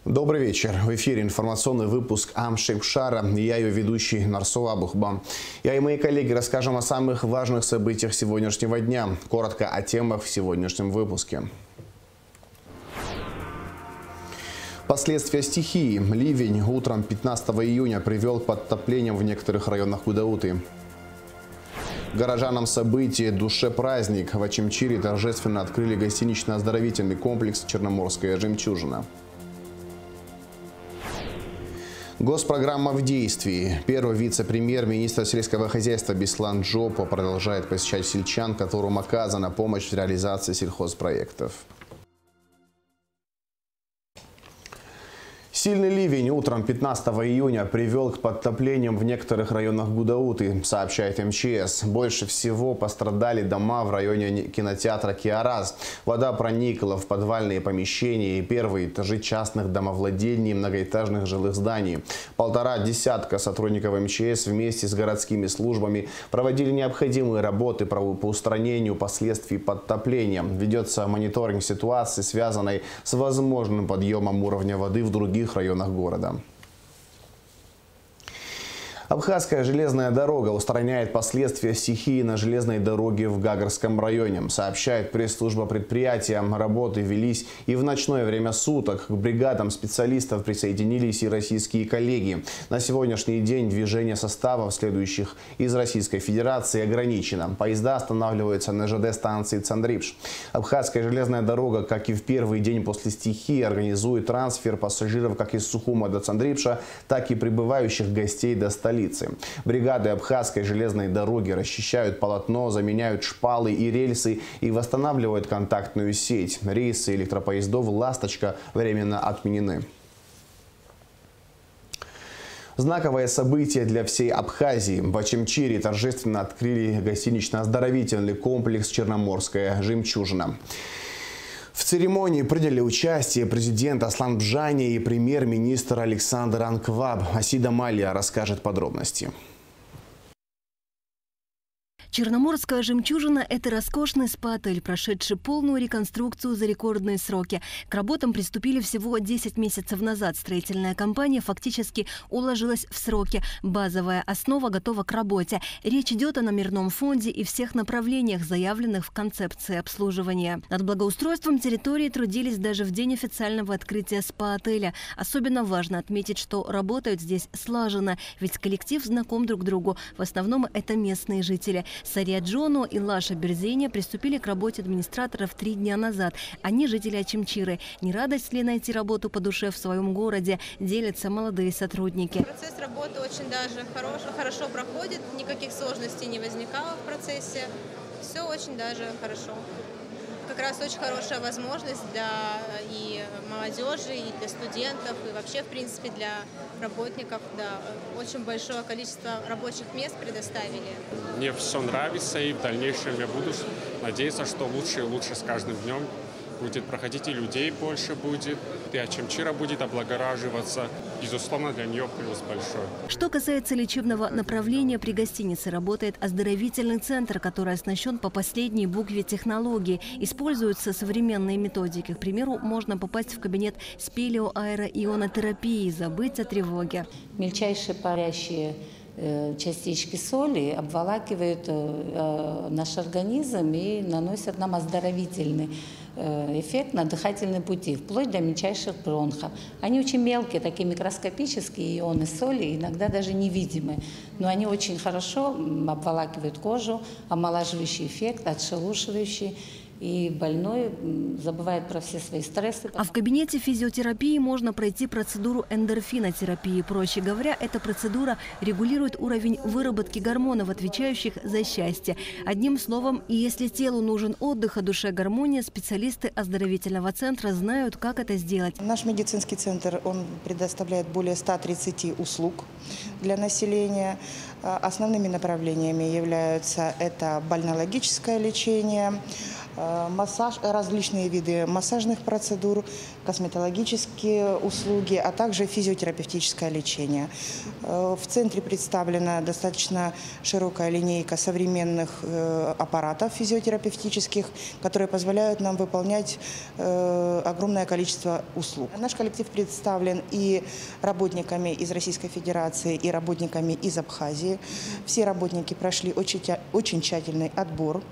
Добрый вечер. В эфире информационный выпуск Ам-Шейх-Шара. Я ее ведущий Нарсул Абухбам. Я и мои коллеги расскажем о самых важных событиях сегодняшнего дня. Коротко о темах в сегодняшнем выпуске. Последствия стихии. Ливень утром 15 июня привел к подтоплениям в некоторых районах Гудауты. Горожанам событие «Душе праздник». В Ачимчире торжественно открыли гостинично-оздоровительный комплекс «Черноморская жемчужина». Госпрограмма в действии. Первый вице-премьер-министр сельского хозяйства Беслан Джопо продолжает посещать сельчан, которым оказана помощь в реализации сельхозпроектов. Сильный ливень утром 15 июня привел к подтоплениям в некоторых районах Гудауты, сообщает МЧС. Больше всего пострадали дома в районе кинотеатра «Киараз». Вода проникла в подвальные помещения и первые этажи частных домовладений и многоэтажных жилых зданий. 1,5 десятка сотрудников МЧС вместе с городскими службами проводили необходимые работы по устранению последствий подтопления. Ведется мониторинг ситуации, связанной с возможным подъемом уровня воды в других районах города. Абхазская железная дорога устраняет последствия стихии на железной дороге в Гагарском районе, сообщает пресс-служба предприятия. Работы велись и в ночное время суток. К бригадам специалистов присоединились и российские коллеги. На сегодняшний день движение составов, следующих из Российской Федерации, ограничено. Поезда останавливаются на ЖД-станции Цандрипш. Абхазская железная дорога, как и в первый день после стихии, организует трансфер пассажиров как из Сухума до Цандрипша, так и прибывающих гостей до столицы. Бригады Абхазской железной дороги расчищают полотно, заменяют шпалы и рельсы и восстанавливают контактную сеть. Рейсы электропоездов «Ласточка» временно отменены. Знаковое событие для всей Абхазии. В Ачимчире торжественно открыли гостинично-оздоровительный комплекс «Черноморская жемчужина». В церемонии приняли участие президент Аслан Бжани и премьер-министр Александр Анкваб. Асида Малия расскажет подробности. Черноморская жемчужина – это роскошный спа-отель, прошедший полную реконструкцию за рекордные сроки. К работам приступили всего 10 месяцев назад. Строительная компания фактически уложилась в сроки. Базовая основа готова к работе. Речь идет о номерном фонде и всех направлениях, заявленных в концепции обслуживания. Над благоустройством территории трудились даже в день официального открытия спа-отеля. Особенно важно отметить, что работают здесь слаженно, ведь коллектив знаком друг другу. В основном это местные жители. Сария Джону и Лаша Берзеня приступили к работе администраторов 3 дня назад. Они жители Ачимчиры. Не радость ли найти работу по душе в своем городе, делятся молодые сотрудники. Процесс работы очень даже хорошо проходит, никаких сложностей не возникало в процессе. Все очень даже хорошо. Как раз очень хорошая возможность для и молодежи, и для студентов, и вообще, в принципе, для работников. Да, очень большое количество рабочих мест предоставили. Мне все нравится, и в дальнейшем я буду надеяться, что лучше и лучше с каждым днем будет проходить, и людей больше будет, и Ачимчира будет облагораживаться. Безусловно, для нее плюс большой. Что касается лечебного направления, при гостинице работает оздоровительный центр, который оснащен по последней букве технологии. Используются современные методики. К примеру, можно попасть в кабинет спелеоаэроионотерапии, забыть о тревоге. Мельчайшие парящие частички соли обволакивают наш организм и наносят нам оздоровительный эффект на дыхательные пути, вплоть до мельчайших бронхов. Они очень мелкие, такие микроскопические ионы соли, иногда даже невидимые, но они очень хорошо обволакивают кожу, омолаживающий эффект, отшелушивающий. И больной забывает про все свои стрессы. А в кабинете физиотерапии можно пройти процедуру эндорфинотерапии. Проще говоря, эта процедура регулирует уровень выработки гормонов, отвечающих за счастье. Одним словом, если телу нужен отдых, а душе гармония, специалисты оздоровительного центра знают, как это сделать. Наш медицинский центр, он предоставляет более 130 услуг для населения. Основными направлениями являются это больнологическое лечение, массаж, различные виды массажных процедур, косметологические услуги, а также физиотерапевтическое лечение. В центре представлена достаточно широкая линейка современных аппаратов физиотерапевтических, которые позволяют нам выполнять огромное количество услуг. Наш коллектив представлен и работниками из Российской Федерации, и работниками из Абхазии. Все работники прошли очень тщательный отбор,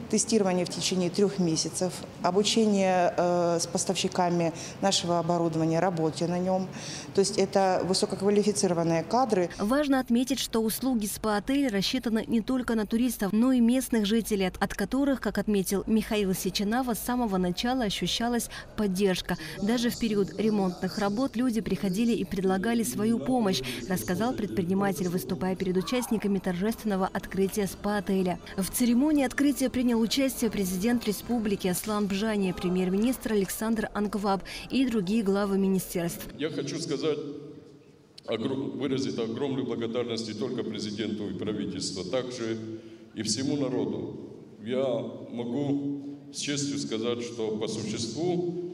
тестирование в течение 3 месяцев, обучение с поставщиками нашего оборудования, работе на нем. То есть это высококвалифицированные кадры. Важно отметить, что услуги СПА-отеля рассчитаны не только на туристов, но и местных жителей, от которых, как отметил Михаил Сеченава, с самого начала ощущалась поддержка. Даже в период ремонтных работ люди приходили и предлагали свою помощь, рассказал предприниматель, выступая перед участниками торжественного открытия СПА-отеля. В церемонии открытия принял участие президент республики Аслан Бжания, премьер-министр Александр Анкваб и другие главы министерств. Я хочу выразить огромную благодарность не только президенту и правительству, также и всему народу. Я могу с честью сказать, что по существу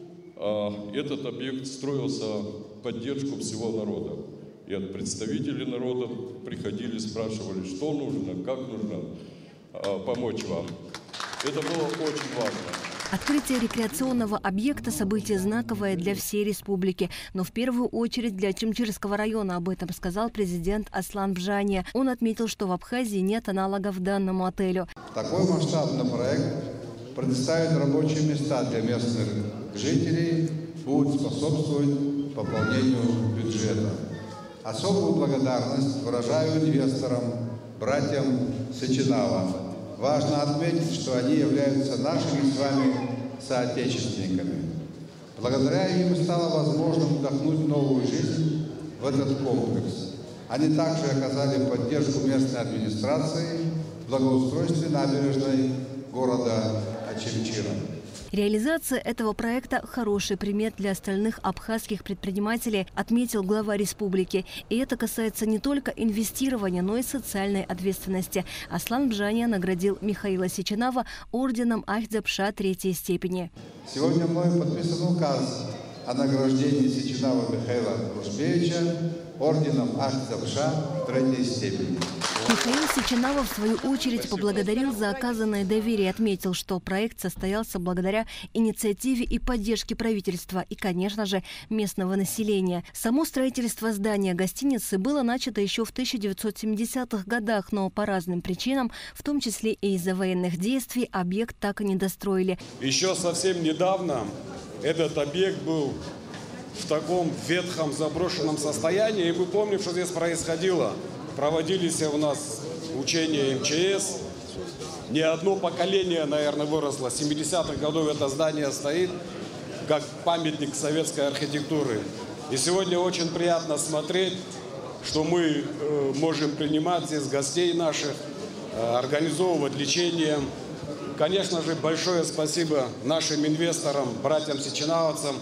этот объект строился в поддержку всего народа. И от представителей народа приходили, спрашивали, что нужно, как нужно помочь вам. Это было очень важно. Открытие рекреационного объекта – событие знаковое для всей республики, но в первую очередь для Чимчирского района. Об этом сказал президент Аслан Бжания. Он отметил, что в Абхазии нет аналогов данному отелю. Такой масштабный проект предоставит рабочие места для местных жителей, будет способствовать пополнению бюджета. Особую благодарность выражаю инвесторам, братьям Сеченава. Важно отметить, что они являются нашими с вами соотечественниками. Благодаря им стало возможным вдохнуть новую жизнь в этот комплекс. Они также оказали поддержку местной администрации в благоустройстве набережной города Очимчира. Реализация этого проекта – хороший пример для остальных абхазских предпринимателей, отметил глава республики. И это касается не только инвестирования, но и социальной ответственности. Аслан Бжания наградил Михаила Сеченава орденом Ахтзапша 3-й степени. Сегодня мною подписан указ о награждении Сеченава Михаила Рушбевича орденом Ахтзапша 3-й степени. Михаил Сеченава, в свою очередь, поблагодарил за оказанное доверие и отметил, что проект состоялся благодаря инициативе и поддержке правительства и, конечно же, местного населения. Само строительство здания гостиницы было начато еще в 1970-х годах, но по разным причинам, в том числе и из-за военных действий, объект так и не достроили. Еще совсем недавно этот объект был в таком ветхом заброшенном состоянии, и мы помним, что здесь происходило. Проводились у нас учения МЧС. Не одно поколение, наверное, выросло. С 70-х годов это здание стоит как памятник советской архитектуры. И сегодня очень приятно смотреть, что мы можем принимать здесь гостей наших, организовывать лечение. Конечно же, большое спасибо нашим инвесторам, братьям Сеченавцам,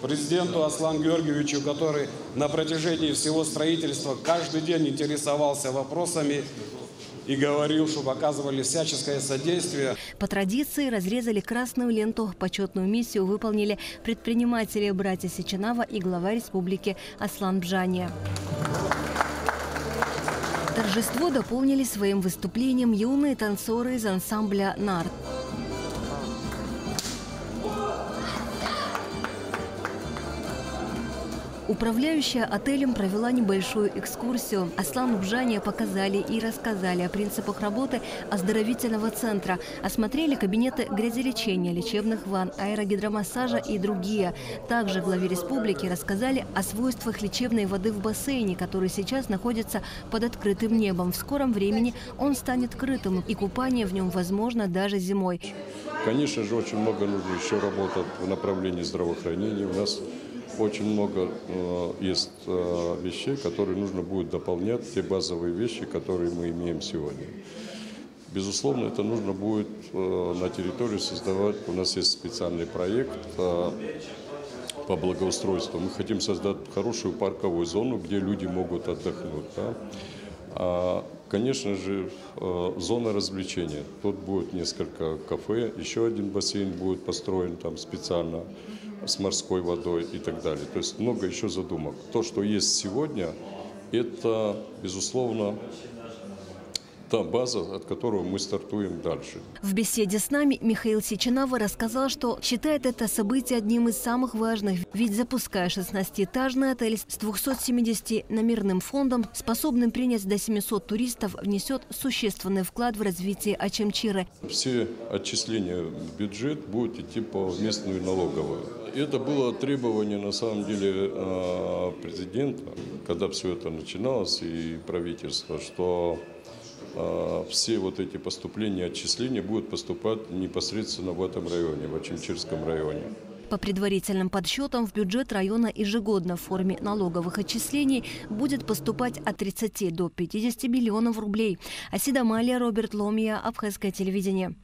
президенту Аслану Георгиевичу, который на протяжении всего строительства каждый день интересовался вопросами и говорил, чтобы оказывали всяческое содействие. По традиции разрезали красную ленту. Почетную миссию выполнили предприниматели братья Сеченава и глава республики Аслан Бжания. Торжество дополнили своим выступлением юные танцоры из ансамбля «Нарт». Управляющая отелем провела небольшую экскурсию. Аслану Бжания показали и рассказали о принципах работы оздоровительного центра. Осмотрели кабинеты грязелечения, лечебных ванн, аэрогидромассажа и другие. Также главе республики рассказали о свойствах лечебной воды в бассейне, который сейчас находится под открытым небом. В скором времени он станет крытым, и купание в нем возможно даже зимой. Конечно же, очень много нужно еще работать в направлении здравоохранения. У нас очень много есть вещей, которые нужно будет дополнять, те базовые вещи, которые мы имеем сегодня. Безусловно, это нужно будет на территории создавать. У нас есть специальный проект по благоустройству. Мы хотим создать хорошую парковую зону, где люди могут отдохнуть. Да? конечно же, зона развлечения. Тут будет несколько кафе, еще один бассейн будет построен там специально с морской водой и так далее. То есть много еще задумок. То, что есть сегодня, это, безусловно, та база, от которой мы стартуем дальше. В беседе с нами Михаил Сеченава рассказал, что считает это событие одним из самых важных. Ведь запуская 16-этажный отель с 270-номерным фондом, способным принять до 700 туристов, внесет существенный вклад в развитие Ачамчиры. Все отчисления в бюджет будут идти по местную налоговую. Это было требование, на самом деле, президента, когда все это начиналось, и правительства, что все вот эти поступления, отчисления будут поступать непосредственно в этом районе, в Ачамчирском районе. По предварительным подсчетам, в бюджет района ежегодно в форме налоговых отчислений будет поступать от 30 до 50 миллионов рублей. Асида Малия, Роберт Ломия, Абхазское телевидение.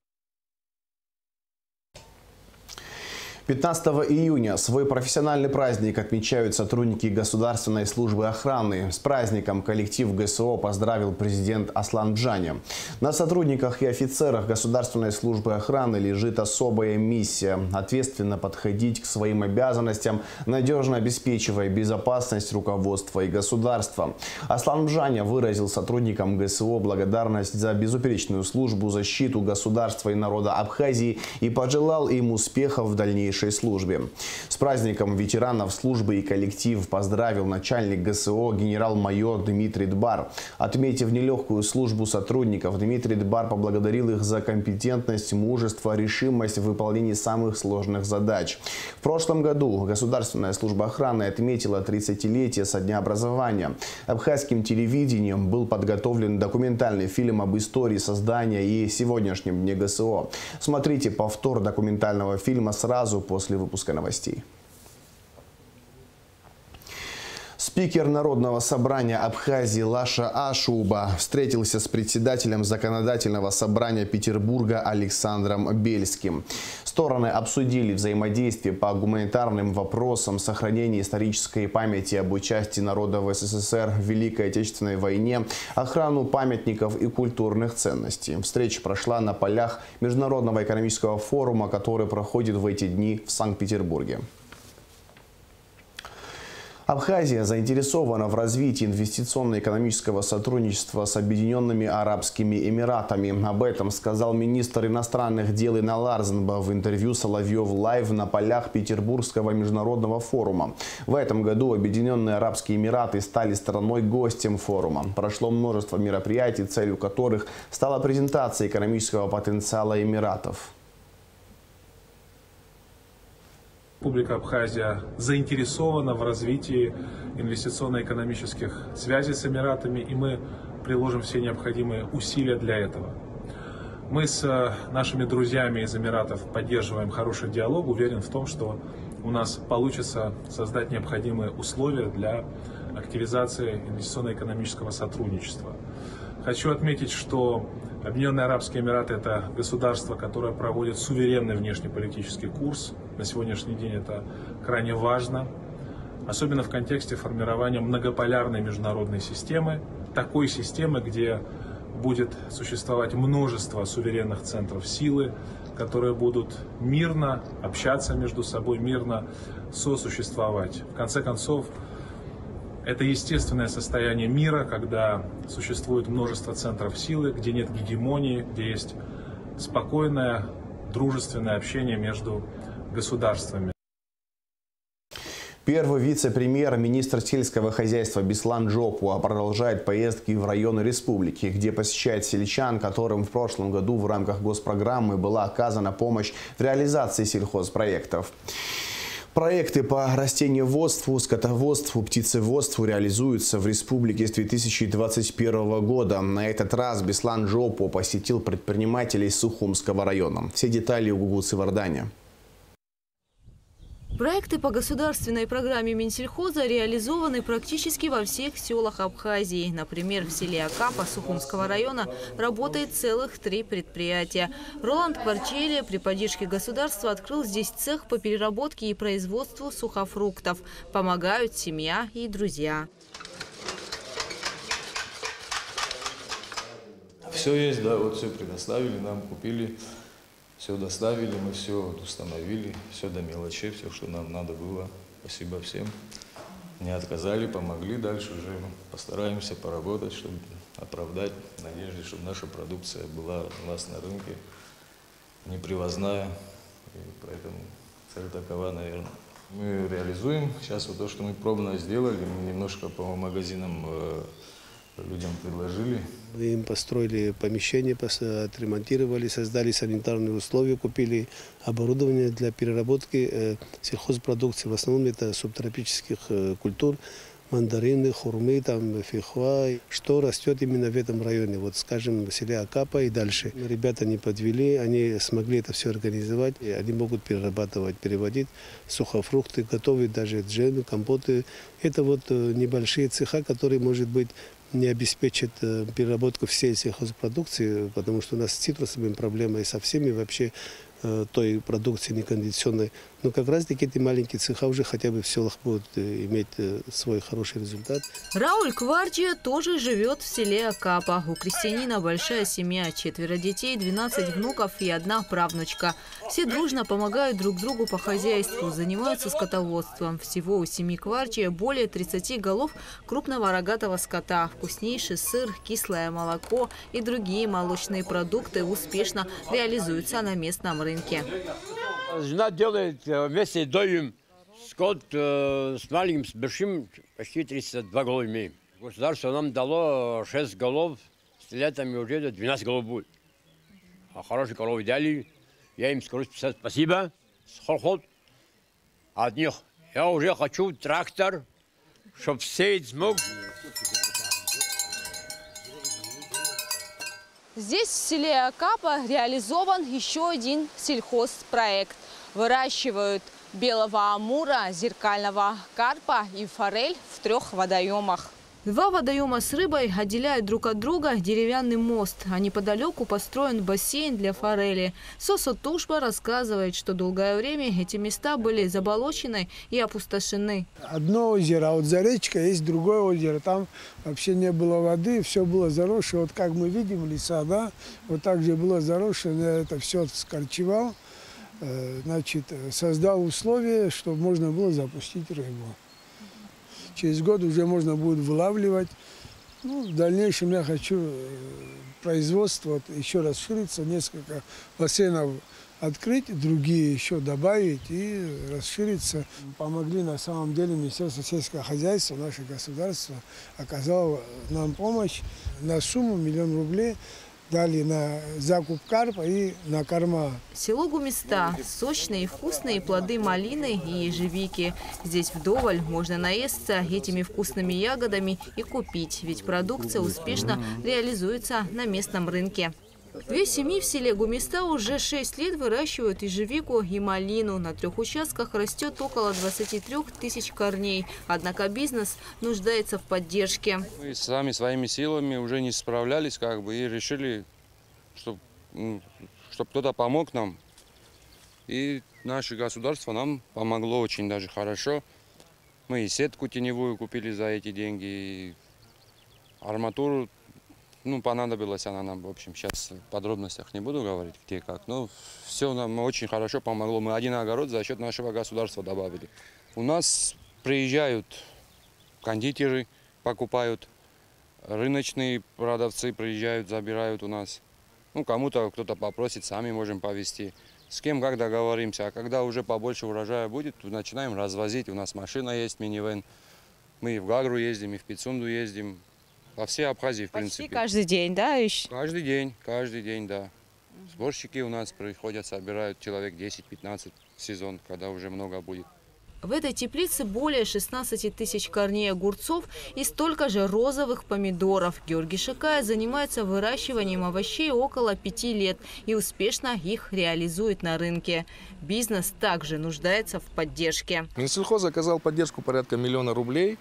15 июня свой профессиональный праздник отмечают сотрудники Государственной службы охраны. С праздником коллектив ГСО поздравил президент Аслан Бжаня. На сотрудниках и офицерах Государственной службы охраны лежит особая миссия – ответственно подходить к своим обязанностям, надежно обеспечивая безопасность руководства и государства. Аслан Бжаня выразил сотрудникам ГСО благодарность за безупречную службу, защиту государства и народа Абхазии и пожелал им успехов в дальнейшем службе. С праздником ветеранов службы и коллектив поздравил начальник ГСО генерал-майор Дмитрий Дбар. Отметив нелегкую службу сотрудников, Дмитрий Дбар поблагодарил их за компетентность, мужество, решимость в выполнении самых сложных задач. В прошлом году Государственная служба охраны отметила 30-летие со дня образования. Абхазским телевидением был подготовлен документальный фильм об истории создания и сегодняшнем дне ГСО. Смотрите повтор документального фильма сразу после выпуска новостей. Спикер Народного собрания Абхазии Лаша Ашуба встретился с председателем Законодательного собрания Петербурга Александром Бельским. Стороны обсудили взаимодействие по гуманитарным вопросам, сохранение исторической памяти об участии народа в СССР в Великой Отечественной войне, охрану памятников и культурных ценностей. Встреча прошла на полях Международного экономического форума, который проходит в эти дни в Санкт-Петербурге. Абхазия заинтересована в развитии инвестиционно-экономического сотрудничества с Объединенными Арабскими Эмиратами. Об этом сказал министр иностранных дел Инна Ларзенба в интервью Соловьев Лайв на полях Петербургского международного форума. В этом году Объединенные Арабские Эмираты стали страной-гостем форума. Прошло множество мероприятий, целью которых стала презентация экономического потенциала Эмиратов. Республика Абхазия заинтересована в развитии инвестиционно-экономических связей с Эмиратами, и мы приложим все необходимые усилия для этого. Мы с нашими друзьями из Эмиратов поддерживаем хороший диалог, уверен в том, что у нас получится создать необходимые условия для активизации инвестиционно-экономического сотрудничества. Хочу отметить, что Объединенные Арабские Эмираты – это государство, которое проводит суверенный внешнеполитический курс. На сегодняшний день это крайне важно, особенно в контексте формирования многополярной международной системы, такой системы, где будет существовать множество суверенных центров силы, которые будут мирно общаться между собой, мирно сосуществовать. В конце концов, это естественное состояние мира, когда существует множество центров силы, где нет гегемонии, где есть спокойное, дружественное общение между государствами. Первый вице-премьер, министр сельского хозяйства Беслан Джопуа продолжает поездки в районы республики, где посещает сельчан, которым в прошлом году в рамках госпрограммы была оказана помощь в реализации сельхозпроектов. Проекты по растениеводству, скотоводству, птицеводству реализуются в республике с 2021 года. На этот раз Беслан Джопуа посетил предпринимателей Сухумского района. Все детали у Гугуцы Вардания. Проекты по государственной программе Минсельхоза реализованы практически во всех селах Абхазии. Например, в селе Акапа Сухумского района работает целых 3 предприятия. Роланд Кварчелия при поддержке государства открыл здесь цех по переработке и производству сухофруктов. Помогают семья и друзья. все есть, да, вот все предоставили, нам купили, все доставили, мы все установили, все до мелочей, все, что нам надо было. Спасибо всем. Не отказали, помогли, дальше уже постараемся поработать, чтобы оправдать надежды, чтобы наша продукция была у нас на рынке непривозная. И поэтому цель такова, наверное. Мы реализуем сейчас вот то, что мы пробно сделали, мы немножко по магазинам людям предложили. Мы им построили помещение, отремонтировали, создали санитарные условия, купили оборудование для переработки сельхозпродукции. В основном это субтропических культур, мандарины, хурмы, там, фихва, что растет именно в этом районе. Вот, скажем, в селе Акапа и дальше. Ребята не подвели, они смогли это все организовать. И они могут перерабатывать, переводить сухофрукты, готовить даже джемы, компоты. Это вот небольшие цеха, которые, может быть, не обеспечат переработку всей сельхозпродукции, потому что у нас с цитрусовыми проблемы и со всеми вообще той продукции некондиционной. Но как раз таки эти маленькие цеха уже хотя бы в селах будут иметь свой хороший результат. Рауль Кварджия тоже живет в селе Акапа. У крестьянина большая семья, 4 детей, 12 внуков и 1 правнучка. Все дружно помогают друг другу по хозяйству, занимаются скотоводством. Всего у семьи Кварджия более 30 голов крупного рогатого скота. Вкуснейший сыр, кислое молоко и другие молочные продукты успешно реализуются на местном рынке. Жена делает вместе доим скот с маленьким, с большим, почти 32 голов имеем. Государство нам дало 6 голов, с летами уже 12 голов будет. А хорошие коровы дали, я им скажу спасибо, сход от них. Я уже хочу трактор, чтобы сеять смог. Здесь, в селе Акапа, реализован еще один сельхозпроект. Выращивают белого амура, зеркального карпа и форель в 3 водоемах. 2 водоема с рыбой отделяют друг от друга деревянный мост, а неподалеку построен бассейн для форели. Сосо Тушба рассказывает, что долгое время эти места были заболочены и опустошены. Одно озеро, а вот за речкой есть другое озеро. Там вообще не было воды, все было заросшее. Вот как мы видим, леса, да, вот так же было заросшее. Я это все скорчевал, значит, создал условия, чтобы можно было запустить рыбу. Через год уже можно будет вылавливать. Ну, в дальнейшем я хочу производство еще расшириться, несколько бассейнов открыть, другие еще добавить и расшириться. Помогли на самом деле Министерство сельского хозяйства, наше государство оказало нам помощь на сумму 1 000 000 рублей. Дали на закуп карпа и на корма. Село Гумиста. Сочные и вкусные плоды малины и ежевики. Здесь вдоволь можно наесться этими вкусными ягодами и купить, ведь продукция успешно реализуется на местном рынке. 2 семьи в селе Гумиста уже 6 лет выращивают ежевику и малину. На 3 участках растет около 23 000 корней. Однако бизнес нуждается в поддержке. Мы сами своими силами уже не справлялись и решили, чтобы кто-то помог нам. И наше государство нам помогло очень даже хорошо. Мы и сетку теневую купили за эти деньги, и арматуру. Понадобилась она нам, в общем, сейчас в подробностях не буду говорить, где как. Но все нам очень хорошо помогло. Мы 1 огород за счет нашего государства добавили. У нас приезжают кондитеры, покупают, рыночные продавцы приезжают, забирают у нас. Кому-то кто-то попросит, сами можем повезти. С кем как договоримся. А когда уже побольше урожая будет, начинаем развозить. У нас машина есть, минивэн. Мы и в Гагру ездим, и в Пицунду ездим. По всей Абхазии, в принципе. Почти каждый день, да? Каждый день, да. Сборщики у нас приходят, собирают человек 10-15 в сезон, когда уже много будет. В этой теплице более 16 000 корней огурцов и столько же розовых помидоров. Георгий Шакая занимается выращиванием овощей около 5 лет и успешно их реализует на рынке. Бизнес также нуждается в поддержке. Минсельхоз оказал поддержку порядка 1 000 000 рублей.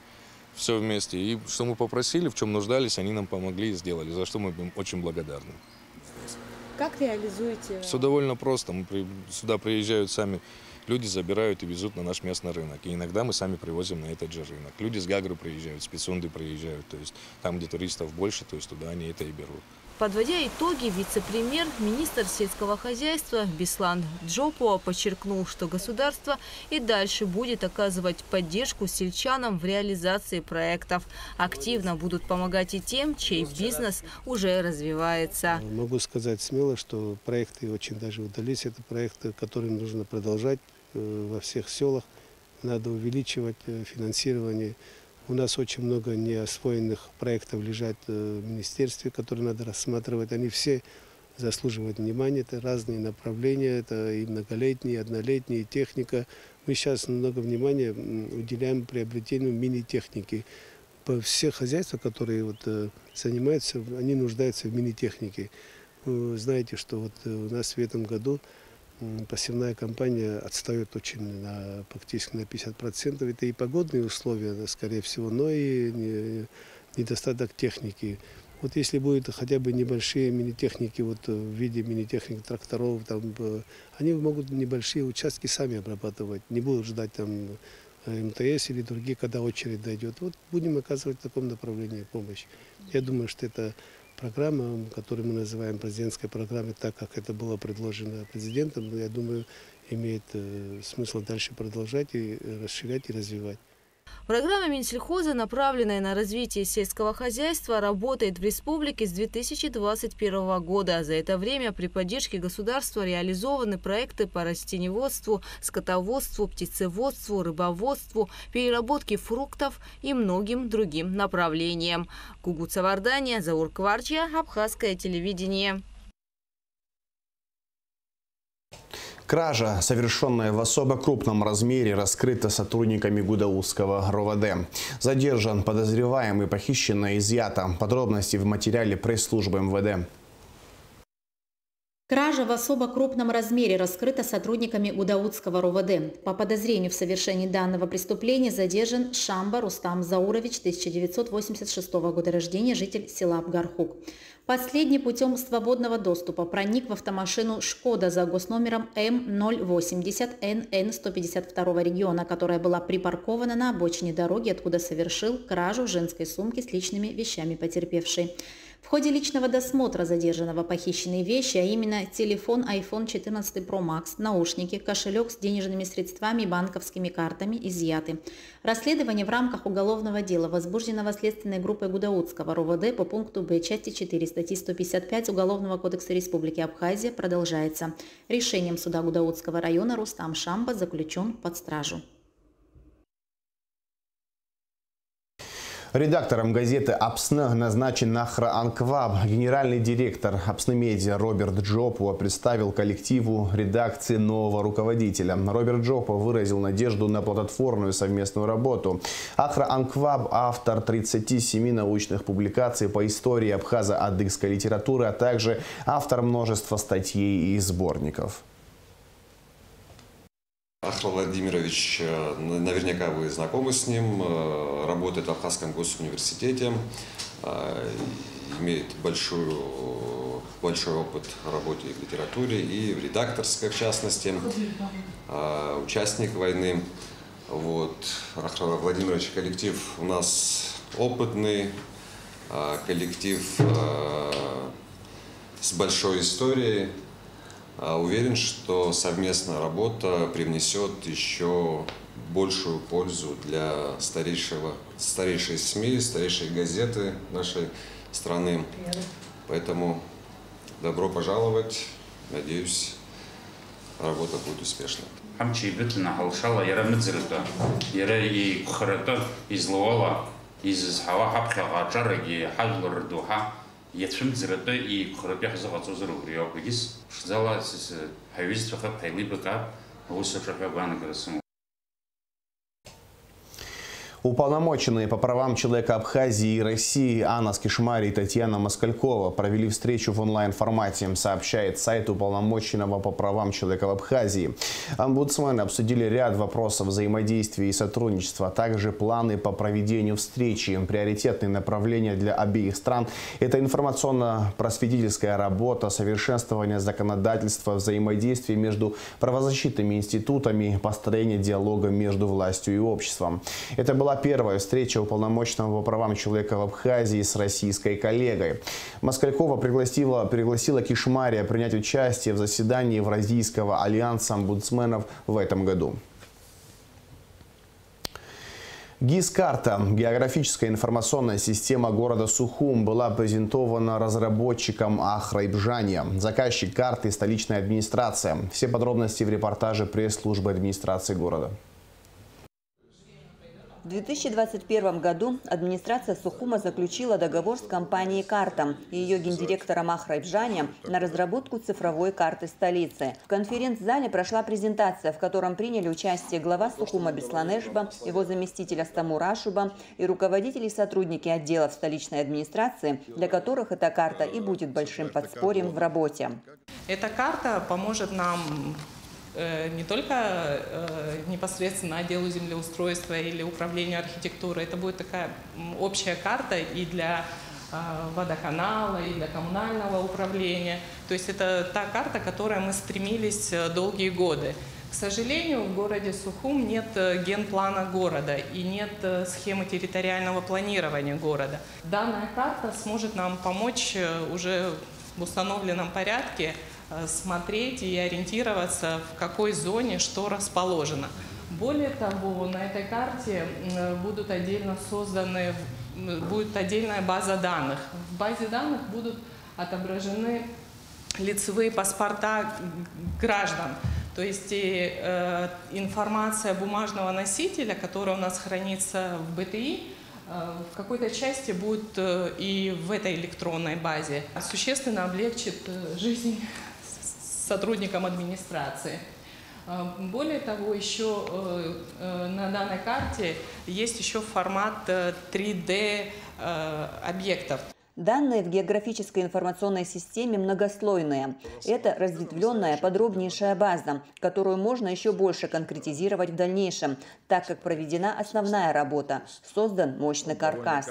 Все вместе. И что мы попросили, в чем нуждались, они нам помогли и сделали, за что мы им очень благодарны. Как реализуете? Все довольно просто. Сюда приезжают сами люди, забирают и везут на наш местный рынок. И иногда мы сами привозим на этот же рынок. Люди с Гагры приезжают, с Пицунды приезжают. То есть там, где туристов больше, то есть туда они это и берут. Подводя итоги, вице-премьер-министр сельского хозяйства Беслан Джопуа подчеркнул, что государство и дальше будет оказывать поддержку сельчанам в реализации проектов. Активно будут помогать и тем, чей бизнес уже развивается. Могу сказать смело, что проекты очень даже удались. Это проекты, которые нужно продолжать во всех селах. Надо увеличивать финансирование. У нас очень много неосвоенных проектов лежат в министерстве, которые надо рассматривать. Они все заслуживают внимания. Это разные направления, это и многолетние, и однолетние, и техника. Мы сейчас много внимания уделяем приобретению мини-техники. Все хозяйства, которые занимаются, они нуждаются в мини-технике. Вы знаете, что у нас в этом году посевная кампания отстает очень практически на 50%. Это и погодные условия, скорее всего, но и недостаток техники. Вот если будут хотя бы небольшие мини-техники, в виде мини-техник тракторов, они могут небольшие участки сами обрабатывать, не будут ждать МТС или другие, когда очередь дойдет. Вот будем оказывать в таком направлении помощь. Я думаю, что это программа, которую мы называем президентской программой, так как это было предложено президентом, я думаю, имеет смысл дальше продолжать и расширять и развивать. Программа Минсельхоза, направленная на развитие сельского хозяйства, работает в республике с 2021 года. За это время при поддержке государства реализованы проекты по растениеводству, скотоводству, птицеводству, рыбоводству, переработке фруктов и многим другим направлениям. Кугут Савардания, Заур Кварчия, Абхазское телевидение. Кража, совершенная в особо крупном размере, раскрыта сотрудниками Гудаутского РОВД. Задержан подозреваемый, похищенное изъято. Подробности в материале пресс-службы МВД. Кража в особо крупном размере раскрыта сотрудниками Гудаутского РОВД. По подозрению в совершении данного преступления задержан Шамба Рустам Заурович, 1986 года рождения, житель села Абгархук. Последний путем свободного доступа проник в автомашину «Шкода» за госномером М080 НН 152 региона, которая была припаркована на обочине дороги, откуда совершил кражу женской сумки с личными вещами потерпевшей. В ходе личного досмотра задержанного похищенные вещи, а именно телефон iPhone 14 Pro Max, наушники, кошелек с денежными средствами и банковскими картами изъяты. Расследование в рамках уголовного дела, возбужденного следственной группой Гудаутского РОВД по пункту Б части 4 статьи 155 Уголовного кодекса Республики Абхазия, продолжается. Решением суда Гудаутского района Рустам Шамба заключен под стражу. Редактором газеты «Апсны» назначен Ахра Анкваб. Генеральный директор «Апсны Медиа» Роберт Джопуа представил коллективу редакции нового руководителя. Роберт Джопуа выразил надежду на плодотворную совместную работу. Ахра Анкваб – автор 37 научных публикаций по истории абхазо-адыгской литературы, а также автор множества статей и сборников. Ахра Владимирович, наверняка вы знакомы с ним, работает в Абхазском госуниверситете, имеет большой опыт в работе и в литературе, и в редакторской, в частности, участник войны. Ахра Владимирович, коллектив у нас опытный, коллектив с большой историей. Уверен, что совместная работа привнесет еще большую пользу для старейшей СМИ, старейшей газеты нашей страны. Поэтому добро пожаловать. Надеюсь, работа будет успешной. Yetrim zirada I korabih zagatso zirugriyo bugis shzala sis hawiz trakha payli baka awus trakha bana grasum. Уполномоченные по правам человека Абхазии и России Анна Скишмари и Татьяна Москалькова провели встречу в онлайн-формате, сообщает сайт уполномоченного по правам человека в Абхазии. Омбудсмены обсудили ряд вопросов взаимодействия и сотрудничества, а также планы по проведению встречи. Приоритетные направления для обеих стран – это информационно-просветительская работа, совершенствование законодательства, взаимодействие между правозащитными институтами, построение диалога между властью и обществом. Это была прошла первая встреча уполномоченного по правам человека в Абхазии с российской коллегой. Москалькова пригласила Кишмария принять участие в заседании Евразийского альянса омбудсменов в этом году. ГИС-карта, географическая информационная система города Сухум, была презентована разработчиком Ахрайбжане. Заказчик карты – столичная администрация. Все подробности в репортаже пресс-службы администрации города. В 2021 году администрация Сухума заключила договор с компанией «Карта» и ее гендиректором Ахрайбжане на разработку цифровой карты столицы. В конференц-зале прошла презентация, в котором приняли участие глава Сухума Бесланешба, его заместитель Астамур Ашуба и руководители и сотрудники отделов столичной администрации, для которых эта карта и будет большим подспорьем в работе. Эта карта поможет нам не только непосредственно отделу землеустройства или управлению архитектурой, это будет такая общая карта и для водоканала, и для коммунального управления. То есть это та карта, к которой мы стремились долгие годы. К сожалению, в городе Сухум нет генплана города и нет схемы территориального планирования города. Данная карта сможет нам помочь уже в установленном порядке смотреть и ориентироваться, в какой зоне что расположено. Более того, на этой карте будет отдельная база данных. В базе данных будут отображены лицевые паспорта граждан. То есть информация бумажного носителя, которая у нас хранится в БТИ, в какой-то части будет и в этой электронной базе. Существенно облегчит жизнь сотрудникам администрации. Более того, еще на данной карте есть еще формат 3D объектов. Данные в географической информационной системе многослойные. Это разветвленная, подробнейшая база, которую можно еще больше конкретизировать в дальнейшем, так как проведена основная работа, создан мощный каркас.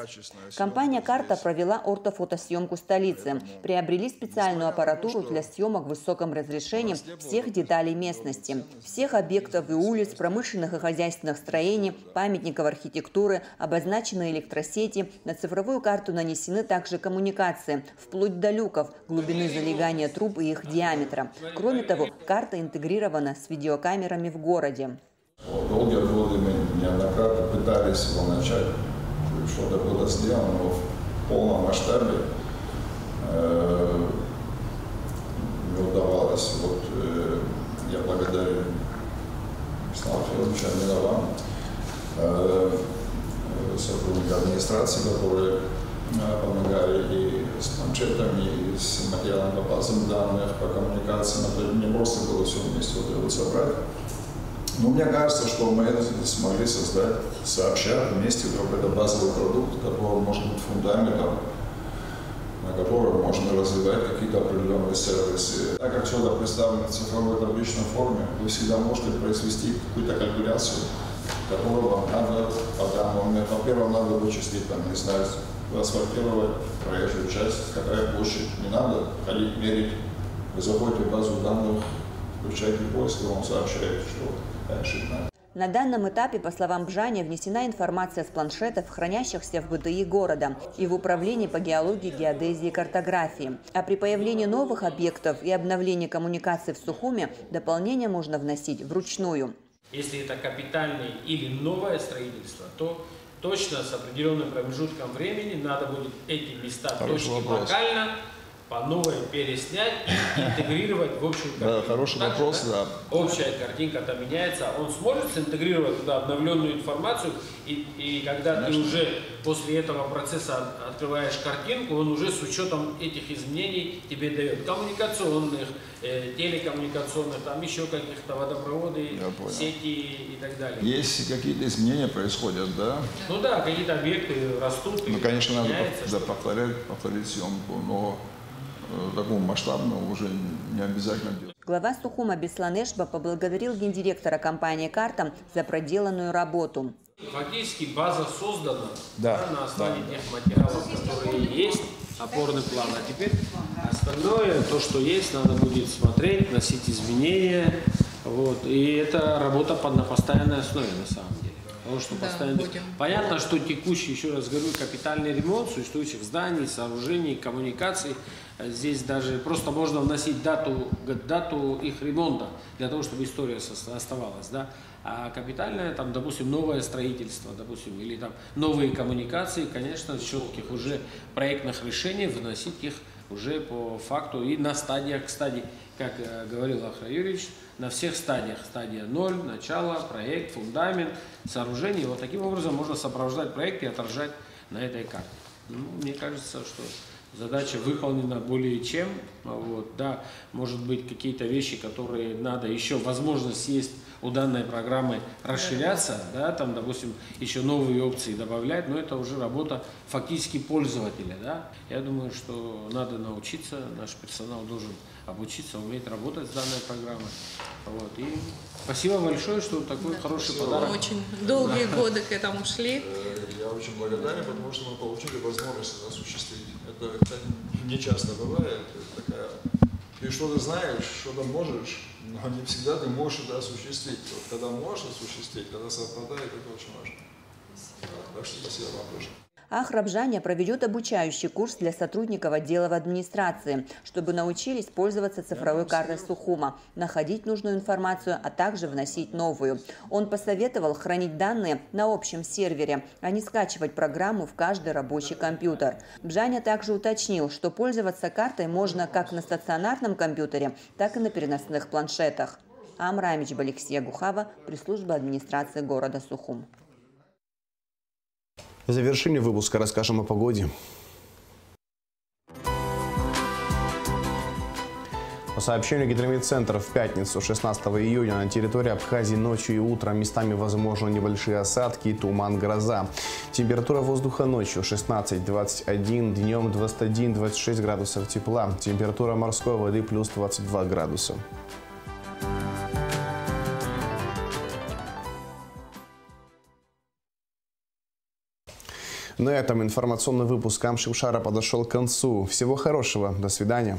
Компания «Карта» провела ортофотосъемку столицы, приобрели специальную аппаратуру для съемок в высоком разрешении всех деталей местности, всех объектов и улиц, промышленных и хозяйственных строений, памятников архитектуры, обозначены электросети. На цифровую карту нанесены также коммуникации, вплоть до люков, глубины залегания труб и их диаметра. Кроме того, карта интегрирована с видеокамерами в городе. Долгие годы мы неоднократно пытались его начать, что-то было сделано, но в полном масштабе не удавалось. Вот я благодарю Ислама Федоровича Аминова, сотрудника администрации, которые помогали и с планшетами, и с материалами по базам данных, по коммуникациям. Это не просто было все вместе вот собрать. Но мне кажется, что мы смогли создать сообща вместе какой-то базовый продукт, который может быть фундаментом, на котором можно развивать какие-то определенные сервисы. Так как все это представлено в цифровой табличной форме, вы всегда можете произвести какую-то калькуляцию, которую вам надо по данному моменту. Во-первых, надо вычислить, там, не знаю, асфальтировать проезжую часть, какая площадь. Не надо ходить, мерить. Вы заходите в базу данных, включаете поиск, и вам сообщает, что дальше надо. На данном этапе, по словам Бжани, внесена информация с планшетов, хранящихся в БТИ города, и в управлении по геологии, геодезии и картографии. А при появлении новых объектов и обновлении коммуникаций в Сухуме дополнение можно вносить вручную. Если это капитальное или новое строительство, то точно с определенным промежутком времени надо будет эти места точки локально по новой переснять и интегрировать в общую картинку. Да, хороший вопрос, да. Общая картинка-то меняется, он сможет синтегрировать туда обновленную информацию, и когда ты уже после этого процесса открываешь картинку, он уже с учетом этих изменений тебе дает коммуникационных, телекоммуникационных, там еще каких-то водопроводы, сети и так далее. Если какие-то изменения происходят, да? Ну да, какие-то объекты растут. Ну, конечно, надо повторить съемку, но такому масштабному уже не обязательно делать. Глава Сухума Бесланешба поблагодарил гендиректора компании «Карта» за проделанную работу. Фактически база создана на основе тех материалов, которые есть, опорный план. А теперь остальное, то, что есть, надо будет смотреть, вносить изменения. Вот. И это работа на постоянной основе на самом деле. Потому что постоянно... Понятно, что текущий, еще раз говорю, капитальный ремонт существующих зданий, сооружений, коммуникаций. Здесь даже просто можно вносить дату их ремонта, для того, чтобы история оставалась. Да? А капитальное, там, допустим, новое строительство, допустим, или там новые коммуникации, конечно, с четких уже проектных решений выносить их уже по факту и на стадиях, кстати, как говорил Ахра Юрьевич, на всех стадиях. Стадия 0, начало, проект, фундамент, сооружение. Вот таким образом можно сопровождать проект и отражать на этой карте. Ну, мне кажется, что задача выполнена более чем. Вот, да, может быть, какие-то вещи, которые надо еще, возможность есть у данной программы расширяться, да, там, допустим, еще новые опции добавлять, но это уже работа фактически пользователя. Да. Я думаю, что надо научиться, наш персонал должен обучиться, уметь работать с данной программой. Вот. И спасибо большое, что такой хороший подарок. Очень долгие годы к этому шли. Я очень благодарен, потому что мы получили возможность это осуществить. Это не часто бывает. Ты что-то знаешь, что-то можешь, но не всегда ты можешь это осуществить. Вот когда можешь осуществить, когда совпадает, это очень важно. Так что спасибо вам тоже. Ахра Бжаня проведет обучающий курс для сотрудников отдела в администрации, чтобы научились пользоваться цифровой картой Сухума, находить нужную информацию, а также вносить новую. Он посоветовал хранить данные на общем сервере, а не скачивать программу в каждый рабочий компьютер. Бжаня также уточнил, что пользоваться картой можно как на стационарном компьютере, так и на переносных планшетах. Амра Амичба, Алексея Гухава, пресс-служба администрации города Сухум. В завершении выпуска расскажем о погоде. По сообщению Гидрометцентра, в пятницу 16 июня на территории Абхазии ночью и утром местами возможны небольшие осадки, туман, гроза. Температура воздуха ночью 16-21, днем 21-26 градусов тепла. Температура морской воды плюс 22 градуса. На этом информационный выпуск Амшимшара подошел к концу. Всего хорошего. До свидания.